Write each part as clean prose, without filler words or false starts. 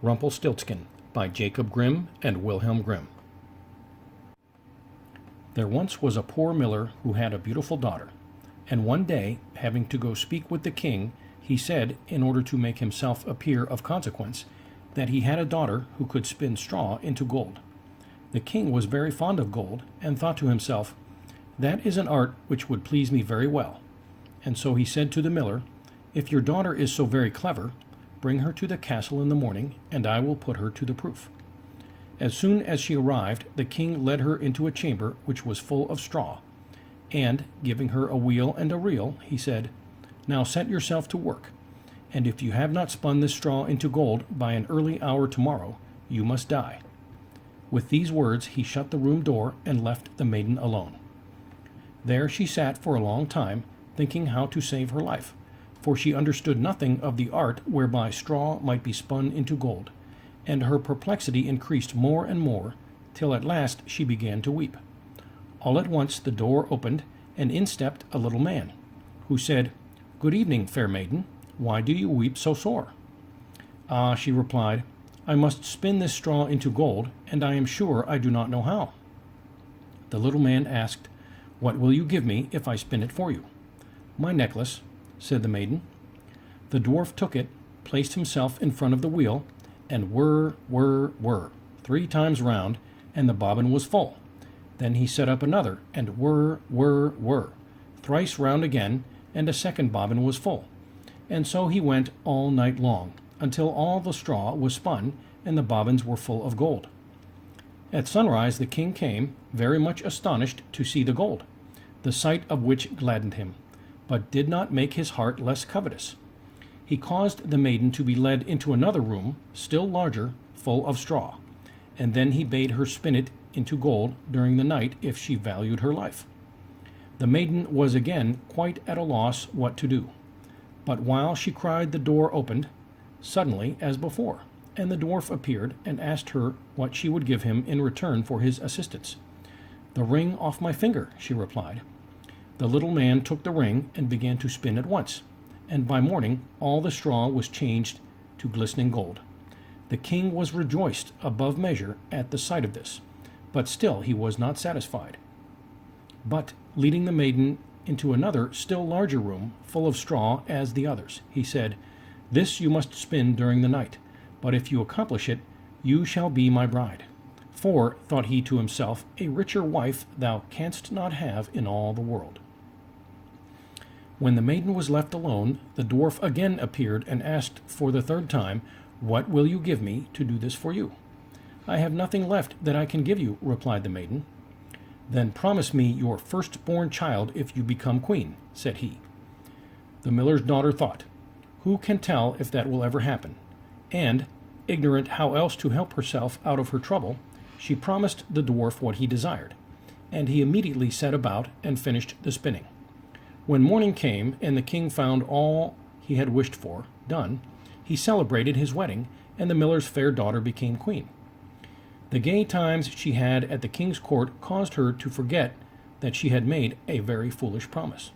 Rumpelstiltskin by Jacob Grimm and Wilhelm Grimm. There once was a poor miller who had a beautiful daughter, and one day, having to go speak with the king, he said, in order to make himself appear of consequence, that he had a daughter who could spin straw into gold. The king was very fond of gold, and thought to himself, "That is an art which would please me very well." And so he said to the miller, "If your daughter is so very clever, bring her to the castle in the morning, and I will put her to the proof." As soon as she arrived, the king led her into a chamber which was full of straw, and, giving her a wheel and a reel, he said, "Now set yourself to work, and if you have not spun this straw into gold by an early hour tomorrow, you must die." With these words he shut the room door and left the maiden alone. There she sat for a long time, thinking how to save her life, for she understood nothing of the art whereby straw might be spun into gold, and her perplexity increased more and more, till at last she began to weep. All at once the door opened, and in stepped a little man, who said, "Good evening, fair maiden. Why do you weep so sore?" "Ah," she replied, "I must spin this straw into gold, and I am sure I do not know how." The little man asked, "What will you give me if I spin it for you?" "My necklace," said the maiden. The dwarf took it, placed himself in front of the wheel, and whir, whir, whir, 3 times round, and the bobbin was full. Then he set up another, and whir, whir, whir, thrice round again, and a second bobbin was full. And so he went all night long, until all the straw was spun, and the bobbins were full of gold. At sunrise the king came, very much astonished to see the gold, the sight of which gladdened him, but did not make his heart less covetous. He caused the maiden to be led into another room, still larger, full of straw, and then he bade her spin it into gold during the night if she valued her life. The maiden was again quite at a loss what to do, but while she cried the door opened, suddenly as before, and the dwarf appeared and asked her what she would give him in return for his assistance. "The ring off my finger," she replied. The little man took the ring and began to spin at once, and by morning all the straw was changed to glistening gold. The king was rejoiced above measure at the sight of this, but still he was not satisfied. But, leading the maiden into another still larger room, full of straw as the others, he said, "This you must spin during the night, but if you accomplish it, you shall be my bride. For," thought he to himself, "a richer wife thou canst not have in all the world." When the maiden was left alone, the dwarf again appeared and asked for the third time, "What will you give me to do this for you?" "I have nothing left that I can give you," replied the maiden. "Then promise me your firstborn child if you become queen," said he. The miller's daughter thought, "Who can tell if that will ever happen?" And, ignorant how else to help herself out of her trouble, she promised the dwarf what he desired, and he immediately set about and finished the spinning. When morning came, and the king found all he had wished for done, he celebrated his wedding, and the miller's fair daughter became queen. The gay times she had at the king's court caused her to forget that she had made a very foolish promise.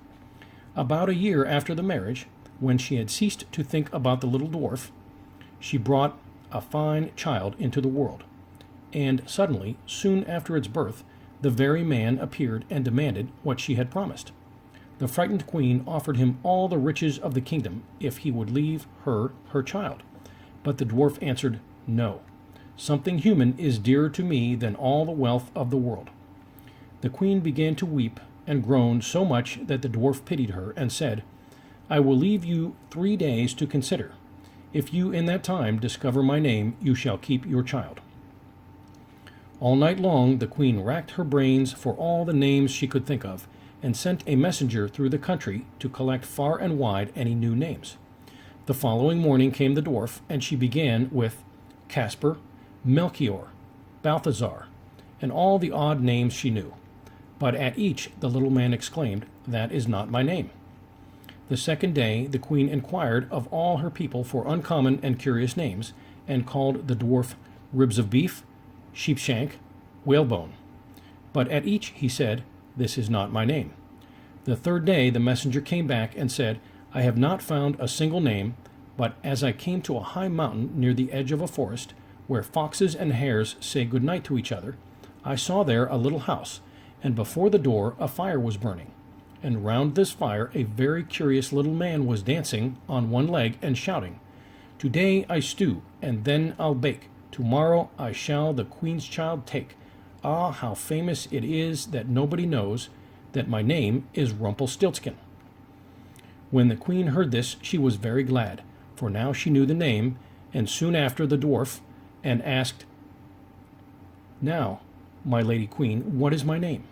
About a year after the marriage, when she had ceased to think about the little dwarf, she brought a fine child into the world, and suddenly, soon after its birth, the very man appeared and demanded what she had promised. The frightened queen offered him all the riches of the kingdom if he would leave her her child, but the dwarf answered, "No. Something human is dearer to me than all the wealth of the world." The queen began to weep and groan so much that the dwarf pitied her and said, "I will leave you 3 days to consider. If you in that time discover my name, you shall keep your child." All night long the queen racked her brains for all the names she could think of, and sent a messenger through the country to collect far and wide any new names. The following morning came the dwarf, and she began with Caspar, Melchior, Balthazar, and all the odd names she knew. But at each the little man exclaimed, "That is not my name." The second day the queen inquired of all her people for uncommon and curious names, and called the dwarf Ribs of Beef, Sheepshank, Whalebone. But at each he said, "This is not my name." The third day the messenger came back and said, "I have not found a single name, But as I came to a high mountain near the edge of a forest, where foxes and hares say good night to each other, I saw there a little house, and before the door a fire was burning. And round this fire a very curious little man was dancing on one leg and shouting, "Today I stew, and then I'll bake. Tomorrow I shall the queen's child take. Ah, how famous it is that nobody knows that my name is Rumpelstiltskin." When the queen heard this, she was very glad, for now she knew the name, and soon after the dwarf, and asked, "Now, my lady queen, what is my name?"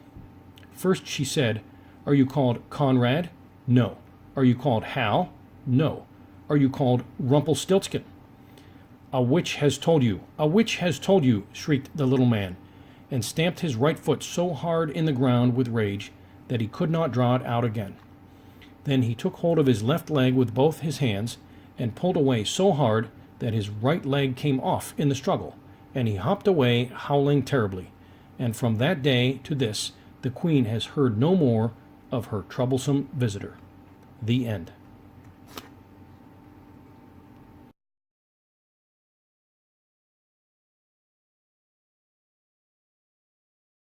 First she said, "Are you called Conrad?" "No." "Are you called Hal?" "No." "Are you called Rumpelstiltskin?" "A witch has told you! A witch has told you!" shrieked the little man, and stamped his right foot so hard in the ground with rage that he could not draw it out again. Then he took hold of his left leg with both his hands, and pulled away so hard that his right leg came off in the struggle, and he hopped away howling terribly. And from that day to this the queen has heard no more of her troublesome visitor. The end.